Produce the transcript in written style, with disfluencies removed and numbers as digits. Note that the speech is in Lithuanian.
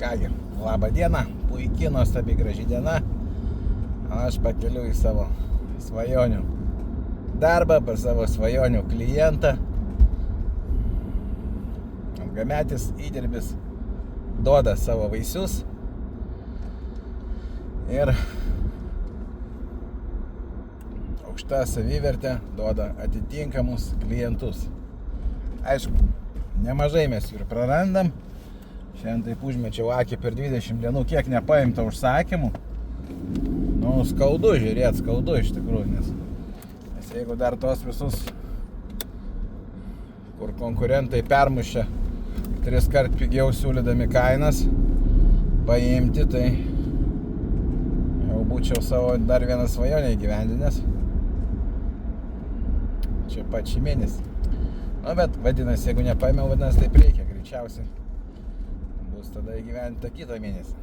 Kągi, labą dieną, puikiai, nuostabi, graži diena. Aš pakeliu į savo svajonių darbą, pas savo svajonių klientą. Ilgametis įdirbis duoda savo vaisius ir aukšta savivertė duoda atitinkamus klientus. Aišku, nemažai mes jų ir prarandam. Šiandien taip užmečiau akį per 20 dienų, kiek nepaimta užsakymų. Nu, skaudu žiūrėt, skaudu iš tikrųjų, nes jeigu dar tos visus, kur konkurentai permušia 3 kart pigiau siūlydami kainas, paimti, tai jau būčiau savo dar vieną svajonę įgyvendinęs. Čia pat šį mėnesį. Nu, bet vadinasi, jeigu nepaėmiau, vadinasi, taip reikia greičiausiai. Bus tada įgyvendinta kitą mėnesį.